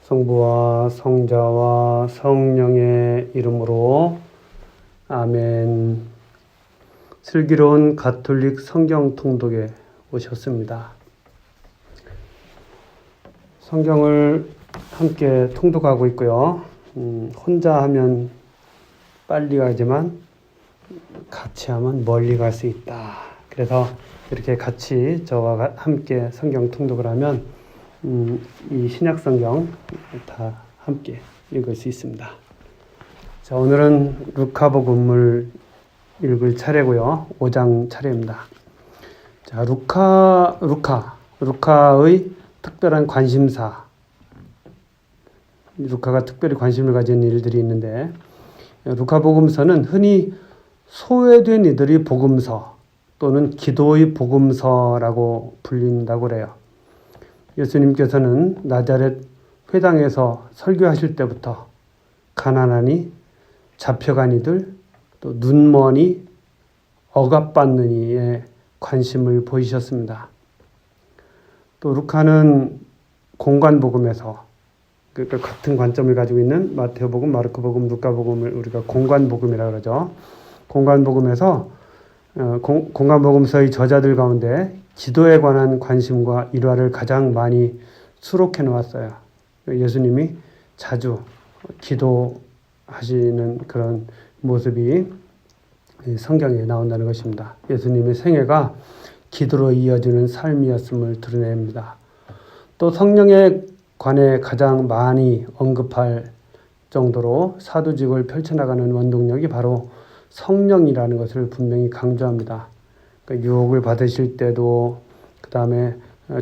성부와 성자와 성령의 이름으로 아멘. 슬기로운 가톨릭 성경 통독에 오셨습니다. 성경을 함께 통독하고 있고요. 혼자 하면 빨리 가지만 같이 하면 멀리 갈 수 있다. 그래서 이렇게 같이 저와 함께 성경 통독을 하면 이 신약 성경 다 함께 읽을 수 있습니다. 자, 오늘은 루카복음을 읽을 차례고요. 5장 차례입니다. 자, 루카의 특별한 관심사. 루카가 특별히 관심을 가진 일들이 있는데, 루카복음서는 흔히 소외된 이들의 복음서 또는 기도의 복음서라고 불린다고 그래요. 예수님께서는 나자렛 회당에서 설교하실 때부터 가난하니, 잡혀간 이들, 또 눈머니, 억압받는 이에 관심을 보이셨습니다. 또 루카는 공관복음에서, 그러니까 같은 관점을 가지고 있는 마테오복음, 마르코복음, 루카복음을 우리가 공관복음이라고 그러죠. 공관복음에서 공관복음서의 저자들 가운데 기도에 관한 관심과 일화를 가장 많이 수록해 놓았어요. 예수님이 자주 기도하시는 그런 모습이 성경에 나온다는 것입니다. 예수님의 생애가 기도로 이어지는 삶이었음을 드러냅니다. 또 성령에 관해 가장 많이 언급할 정도로 사도직을 펼쳐나가는 원동력이 바로 성령이라는 것을 분명히 강조합니다. 그러니까 유혹을 받으실 때도, 그 다음에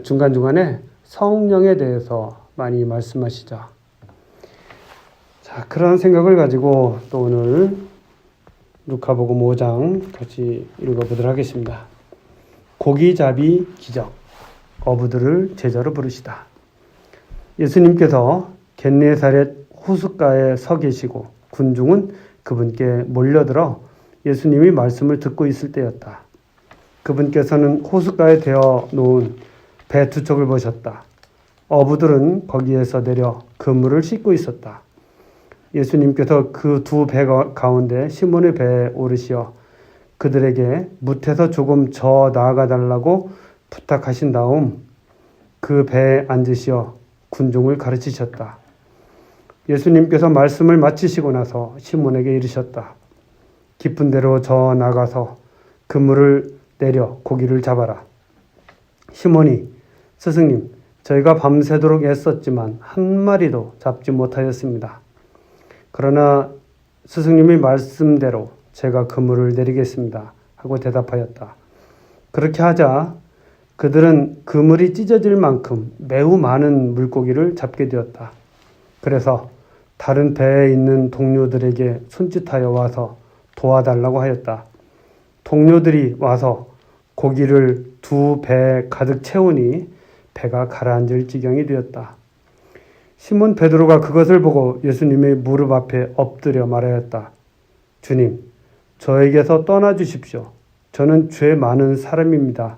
중간중간에 성령에 대해서 많이 말씀하시죠. 자, 그런 생각을 가지고 또 오늘 루카복음 5장 같이 읽어보도록 하겠습니다. 고기잡이 기적, 어부들을 제자로 부르시다. 예수님께서 겟네사렛 호숫가에 서 계시고 군중은 그분께 몰려들어 예수님이 말씀을 듣고 있을 때였다. 그분께서는 호숫가에 대어 놓은 배 두 척을 보셨다. 어부들은 거기에서 내려 그물을 씻고 있었다. 예수님께서 그 두 배 가운데 시몬의 배에 오르시어 그들에게 무태서 조금 저 나아가 달라고 부탁하신 다음 그 배에 앉으시어 군중을 가르치셨다. 예수님께서 말씀을 마치시고 나서 시몬에게 이르셨다. 깊은 데로 저 나가서 그물을 내려 고기를 잡아라. 시몬이 스승님, 저희가 밤새도록 애썼지만 한 마리도 잡지 못하였습니다. 그러나 스승님의 말씀대로 제가 그물을 내리겠습니다 하고 대답하였다. 그렇게 하자 그들은 그물이 찢어질 만큼 매우 많은 물고기를 잡게 되었다. 그래서 다른 배에 있는 동료들에게 손짓하여 와서 도와달라고 하였다. 동료들이 와서 고기를 두 배에 가득 채우니 배가 가라앉을 지경이 되었다. 시몬 베드로가 그것을 보고 예수님의 무릎 앞에 엎드려 말하였다. 주님, 저에게서 떠나 주십시오. 저는 죄 많은 사람입니다.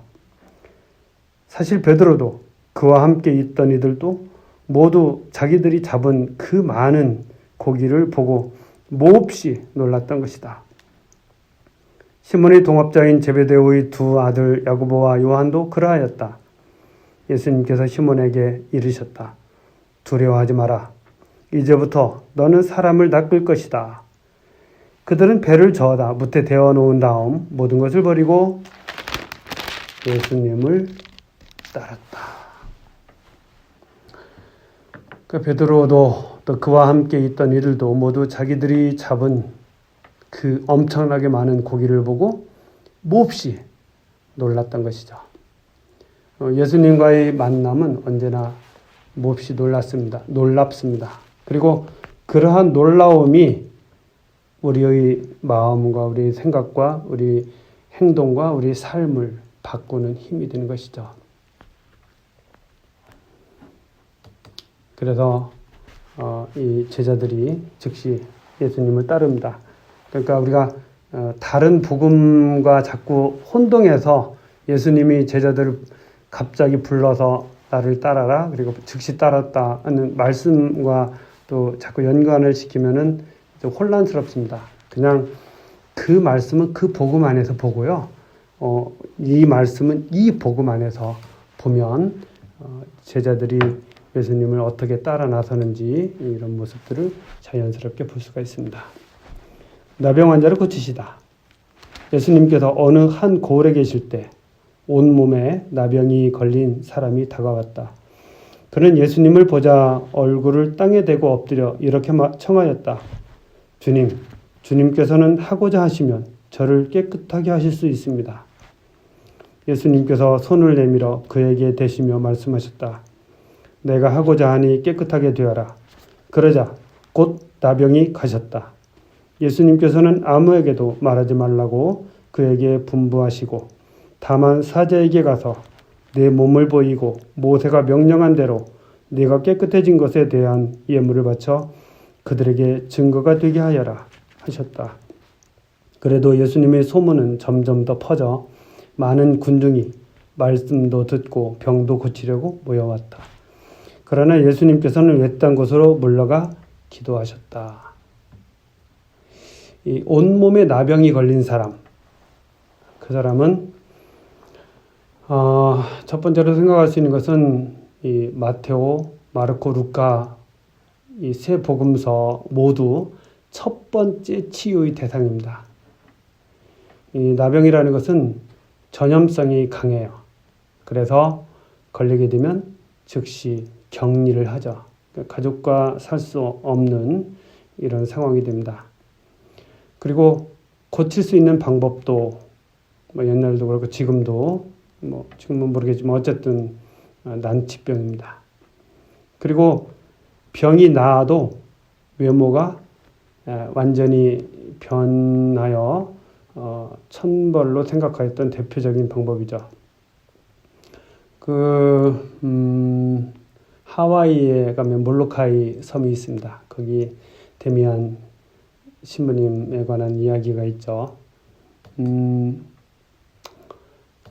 사실 베드로도 그와 함께 있던 이들도 모두 자기들이 잡은 그 많은 고기를 보고 몹시 놀랐던 것이다. 시몬의 동업자인 제베데오의 두 아들 야고보와 요한도 그러하였다. 예수님께서 시몬에게 이르셨다. 두려워하지 마라. 이제부터 너는 사람을 낚을 것이다. 그들은 배를 저어다 무태 대어 놓은 다음 모든 것을 버리고 예수님을 따랐다. 그 베드로도 또 그와 함께 있던 이들도 모두 자기들이 잡은 그 엄청나게 많은 고기를 보고 몹시 놀랐던 것이죠. 예수님과의 만남은 언제나 몹시 놀랍습니다. 그리고 그러한 놀라움이 우리의 마음과 우리 생각과 우리 행동과 우리 삶을 바꾸는 힘이 되는 것이죠. 그래서 이 제자들이 즉시 예수님을 따릅니다. 그러니까 우리가 다른 복음과 자꾸 혼동해서 예수님이 제자들을 갑자기 불러서 나를 따라라. 그리고 즉시 따랐다 하는 말씀과 또 자꾸 연관을 시키면은 좀 혼란스럽습니다. 그냥 그 말씀은 그 복음 안에서 보고요. 이 말씀은 이 복음 안에서 보면 제자들이 예수님을 어떻게 따라 나서는지 이런 모습들을 자연스럽게 볼 수가 있습니다. 나병 환자를 고치시다. 예수님께서 어느 한 고을에 계실 때 온몸에 나병이 걸린 사람이 다가왔다. 그는 예수님을 보자 얼굴을 땅에 대고 엎드려 이렇게 청하였다. 주님, 주님께서는 하고자 하시면 저를 깨끗하게 하실 수 있습니다. 예수님께서 손을 내밀어 그에게 대시며 말씀하셨다. 내가 하고자 하니 깨끗하게 되어라. 그러자 곧 나병이 가셨다. 예수님께서는 아무에게도 말하지 말라고 그에게 분부하시고 다만 사자에게 가서 내 몸을 보이고 모세가 명령한 대로 네가 깨끗해진 것에 대한 예물을 바쳐 그들에게 증거가 되게 하여라 하셨다. 그래도 예수님의 소문은 점점 더 퍼져 많은 군중이 말씀도 듣고 병도 고치려고 모여왔다. 그러나 예수님께서는 외딴 곳으로 물러가 기도하셨다. 이 온몸에 나병이 걸린 사람, 그 사람은 첫 번째로 생각할 수 있는 것은 이 마테오, 마르코, 루카 이 세 복음서 모두 첫 번째 치유의 대상입니다. 이 나병이라는 것은 전염성이 강해요. 그래서 걸리게 되면 즉시 격리를 하죠. 가족과 살 수 없는 이런 상황이 됩니다. 그리고 고칠 수 있는 방법도 옛날도 그렇고 지금도 지금은 모르겠지만 어쨌든 난치병입니다. 그리고 병이 나아도 외모가 완전히 변하여 천벌로 생각하였던 대표적인 방법이죠. 하와이에 가면 몰로카이 섬이 있습니다. 거기 데미안 신부님에 관한 이야기가 있죠.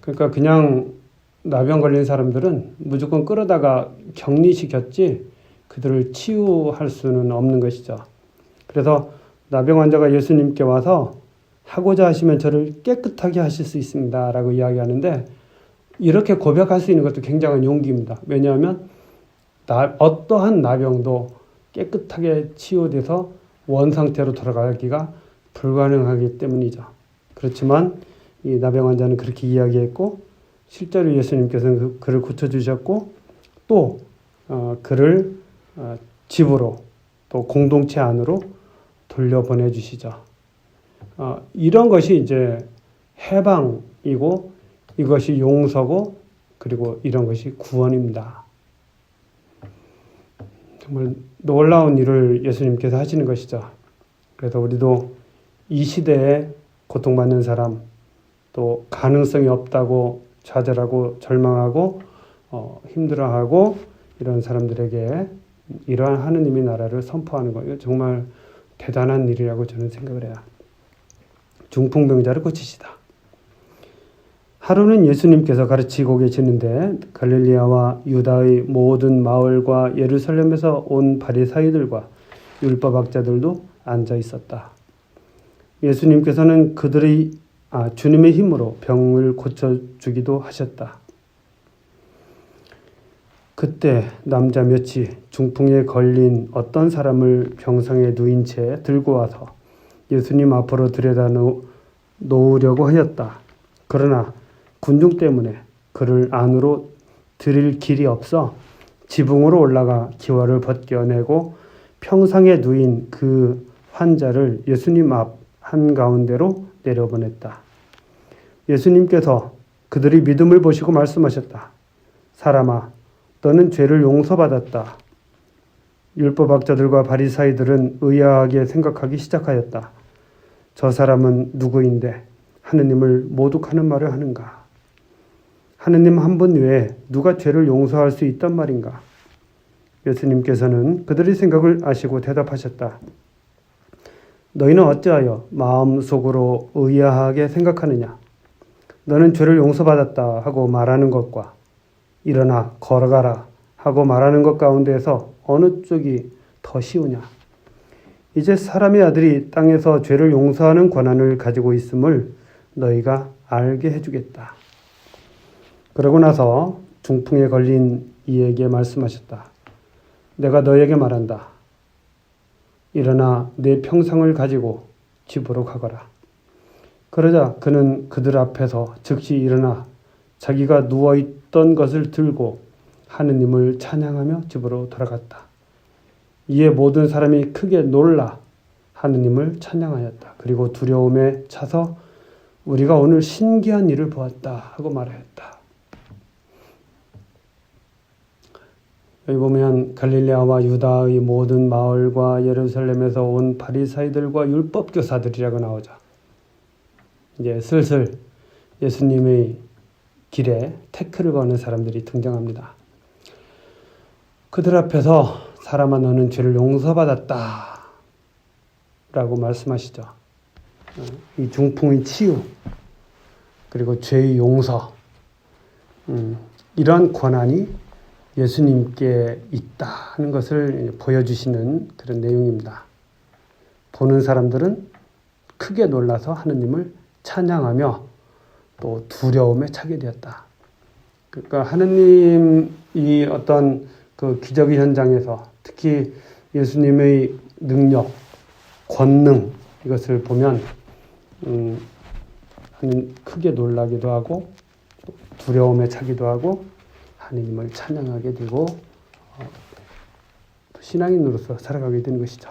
그러니까 그냥 나병 걸린 사람들은 무조건 끌어다가 격리시켰지 그들을 치유할 수는 없는 것이죠. 그래서 나병 환자가 예수님께 와서 하고자 하시면 저를 깨끗하게 하실 수 있습니다 라고 이야기하는데 이렇게 고백할 수 있는 것도 굉장한 용기입니다. 왜냐하면 어떠한 나병도 깨끗하게 치유돼서 원상태로 돌아가기가 불가능하기 때문이죠. 그렇지만 이 나병 환자는 그렇게 이야기했고 실제로 예수님께서는 그를 고쳐주셨고 또 그를 집으로 또 공동체 안으로 돌려보내주시죠. 이런 것이 이제 해방이고 이것이 용서고 그리고 이런 것이 구원입니다. 정말 놀라운 일을 예수님께서 하시는 것이죠. 그래서 우리도 이 시대에 고통받는 사람, 또 가능성이 없다고 좌절하고 절망하고 힘들어하고 이런 사람들에게 이러한 하느님의 나라를 선포하는 거예요. 정말 대단한 일이라고 저는 생각을 해요. 중풍병자를 고치시다. 하루는 예수님께서 가르치고 계시는데 갈릴리아와 유다의 모든 마을과 예루살렘에서 온 바리사이들과 율법학자들도 앉아 있었다. 예수님께서는 주님의 힘으로 병을 고쳐주기도 하셨다. 그때 남자 몇이 중풍에 걸린 어떤 사람을 병상에 누인 채 들고 와서 예수님 앞으로 들여다 놓으려고 하였다. 그러나 군중 때문에 그를 안으로 들일 길이 없어 지붕으로 올라가 기와를 벗겨내고 평상에 누인 그 환자를 예수님 앞 한가운데로 내려보냈다. 예수님께서 그들의 믿음을 보시고 말씀하셨다. 사람아, 너는 죄를 용서받았다. 율법학자들과 바리사이들은 의아하게 생각하기 시작하였다. 저 사람은 누구인데 하느님을 모독하는 말을 하는가? 하느님 한 분 외에 누가 죄를 용서할 수 있단 말인가? 예수님께서는 그들의 생각을 아시고 대답하셨다. 너희는 어찌하여 마음속으로 의아하게 생각하느냐? 너는 죄를 용서받았다 하고 말하는 것과 일어나 걸어가라 하고 말하는 것 가운데에서 어느 쪽이 더 쉬우냐? 이제 사람의 아들이 땅에서 죄를 용서하는 권한을 가지고 있음을 너희가 알게 해주겠다. 그러고 나서 중풍에 걸린 이에게 말씀하셨다. 내가 너에게 말한다. 일어나 내 평상을 가지고 집으로 가거라. 그러자 그는 그들 앞에서 즉시 일어나 자기가 누워있던 것을 들고 하느님을 찬양하며 집으로 돌아갔다. 이에 모든 사람이 크게 놀라 하느님을 찬양하였다. 그리고 두려움에 차서 우리가 오늘 신기한 일을 보았다 하고 말하였다. 여기 보면 갈릴레아와 유다의 모든 마을과 예루살렘에서 온 바리사이들과 율법 교사들이라고 나오죠. 이제 슬슬 예수님의 길에 태클을 거는 사람들이 등장합니다. 그들 앞에서 사람아 너는 죄를 용서받았다 라고 말씀하시죠. 이 중풍의 치유 그리고 죄의 용서 이러한 권한이 예수님께 있다는 것을 보여주시는 그런 내용입니다. 보는 사람들은 크게 놀라서 하느님을 찬양하며 또 두려움에 차게 되었다. 그러니까 하느님이 어떤 그 기적의 현장에서 특히 예수님의 능력, 권능 이것을 보면 크게 놀라기도 하고 두려움에 차기도 하고 하느님을 찬양하게 되고 신앙인으로서 살아가게 되는 것이죠.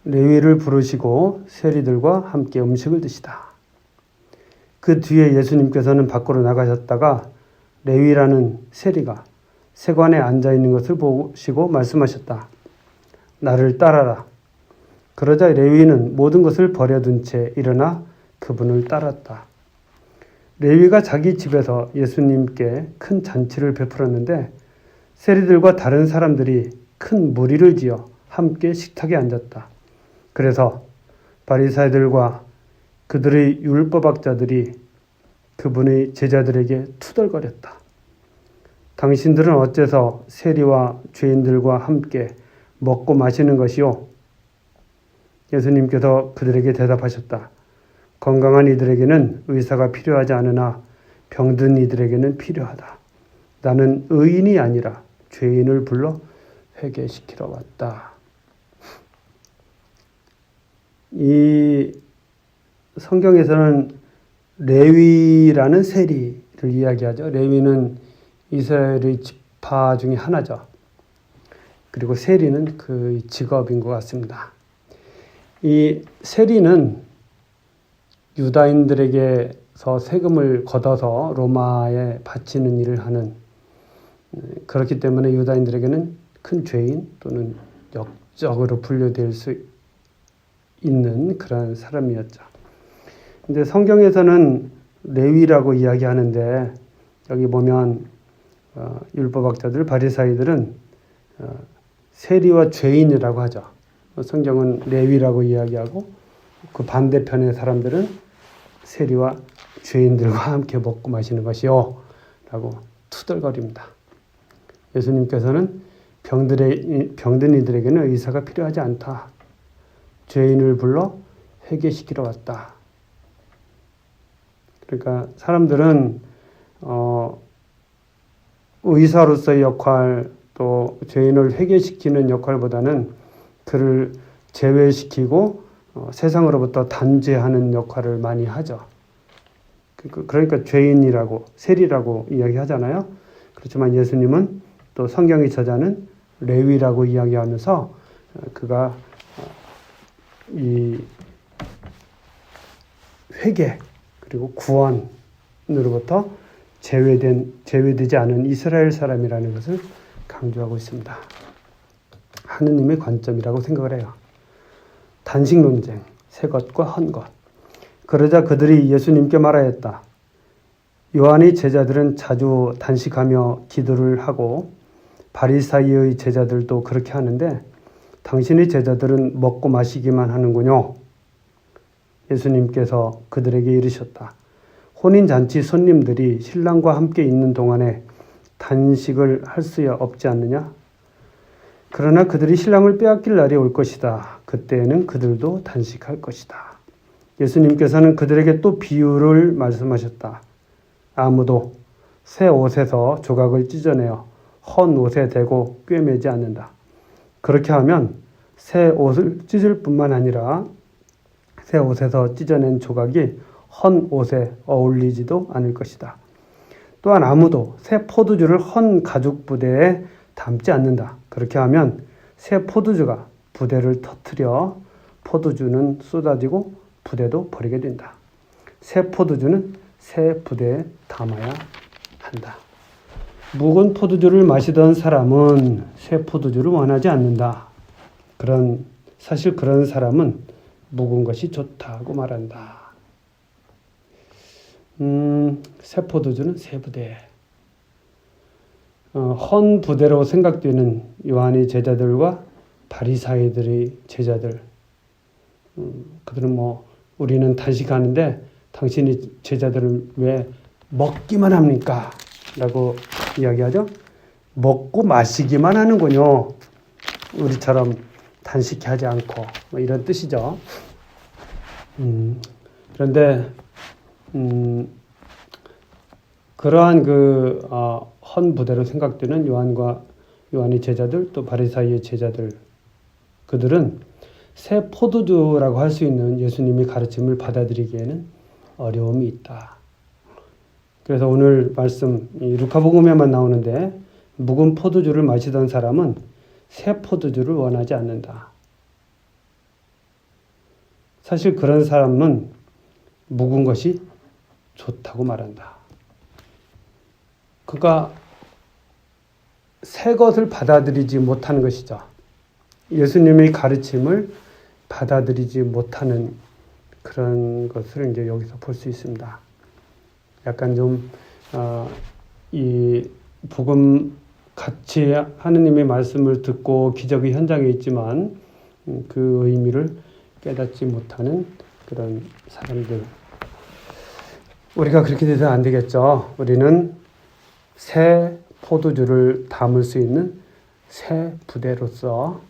레위를 부르시고 세리들과 함께 음식을 드시다. 그 뒤에 예수님께서는 밖으로 나가셨다가 레위라는 세리가 세관에 앉아있는 것을 보시고 말씀하셨다. 나를 따라라. 그러자 레위는 모든 것을 버려둔 채 일어나 그분을 따랐다. 레위가 자기 집에서 예수님께 큰 잔치를 베풀었는데 세리들과 다른 사람들이 큰 무리를 지어 함께 식탁에 앉았다. 그래서 바리사이들과 그들의 율법학자들이 그분의 제자들에게 투덜거렸다. 당신들은 어째서 세리와 죄인들과 함께 먹고 마시는 것이요? 예수님께서 그들에게 대답하셨다. 건강한 이들에게는 의사가 필요하지 않으나 병든 이들에게는 필요하다. 나는 의인이 아니라 죄인을 불러 회개시키러 왔다. 이 성경에서는 레위라는 세리를 이야기하죠. 레위는 이스라엘의 지파 중에 하나죠. 그리고 세리는 그 직업인 것 같습니다. 이 세리는 유다인들에게서 세금을 걷어서 로마에 바치는 일을 하는, 그렇기 때문에 유다인들에게는 큰 죄인 또는 역적으로 분류될 수 있는 그런 사람이었죠. 근데 성경에서는 레위라고 이야기하는데 여기 보면 율법학자들, 바리사이들은 세리와 죄인이라고 하죠. 성경은 레위라고 이야기하고 그 반대편의 사람들은 세리와 죄인들과 함께 먹고 마시는 것이요 라고 투덜거립니다. 예수님께서는 병든 이들에게는 의사가 필요하지 않다. 죄인을 불러 회개시키러 왔다. 그러니까 사람들은 의사로서의 역할 또 죄인을 회개시키는 역할보다는 그를 제외시키고 세상으로부터 단죄하는 역할을 많이 하죠. 그러니까 죄인이라고 세리라고 이야기하잖아요. 그렇지만 예수님은 또 성경의 저자는 레위라고 이야기하면서 그가 이 회개 그리고 구원으로부터 제외되지 않은 이스라엘 사람이라는 것을 강조하고 있습니다. 하느님의 관점이라고 생각을 해요. 단식 논쟁, 새 것과 헌 것. 그러자 그들이 예수님께 말하였다. 요한의 제자들은 자주 단식하며 기도를 하고 바리사이의 제자들도 그렇게 하는데 당신의 제자들은 먹고 마시기만 하는군요. 예수님께서 그들에게 이르셨다. 혼인잔치 손님들이 신랑과 함께 있는 동안에 단식을 할 수 없지 않느냐? 그러나 그들이 신랑을 빼앗길 날이 올 것이다. 그때에는 그들도 단식할 것이다. 예수님께서는 그들에게 또 비유를 말씀하셨다. 아무도 새 옷에서 조각을 찢어내어 헌 옷에 대고 꿰매지 않는다. 그렇게 하면 새 옷을 찢을 뿐만 아니라 새 옷에서 찢어낸 조각이 헌 옷에 어울리지도 않을 것이다. 또한 아무도 새 포도주를 헌 가죽 부대에 담지 않는다. 그렇게 하면 새 포도주가 부대를 터뜨려 포도주는 쏟아지고 부대도 버리게 된다. 새 포도주는 새 부대에 담아야 한다. 묵은 포도주를 마시던 사람은 새 포도주를 원하지 않는다. 사실 그런 사람은 묵은 것이 좋다고 말한다. 새 포도주는 새 부대. 헌 부대로 생각되는 요한의 제자들과 바리사이들의 제자들. 그들은 우리는 단식하는데 당신이 제자들은 왜 먹기만 합니까? 라고 이야기하죠. 먹고 마시기만 하는군요. 우리처럼 단식하지 않고 이런 뜻이죠. 그런데 그러한 헌 부대로 생각되는 요한의 제자들 또 바리사이의 제자들 그들은 새 포도주라고 할 수 있는 예수님의 가르침을 받아들이기에는 어려움이 있다. 그래서 오늘 말씀 루카복음에만 나오는데 묵은 포도주를 마시던 사람은 새 포도주를 원하지 않는다. 사실 그런 사람은 묵은 것이 좋다고 말한다. 그러니까 새 것을 받아들이지 못하는 것이죠. 예수님의 가르침을 받아들이지 못하는 그런 것을 이제 여기서 볼 수 있습니다. 약간 이 복음 같이 하느님의 말씀을 듣고 기적의 현장에 있지만 그 의미를 깨닫지 못하는 그런 사람들. 우리가 그렇게 돼서 안 되겠죠. 우리는 새 포도주를 담을 수 있는 새 부대로서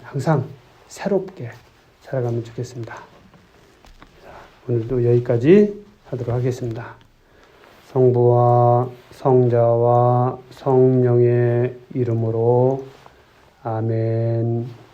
항상 새롭게 살아가면 좋겠습니다. 오늘도 여기까지 하도록 하겠습니다. 성부와 성자와 성령의 이름으로 아멘.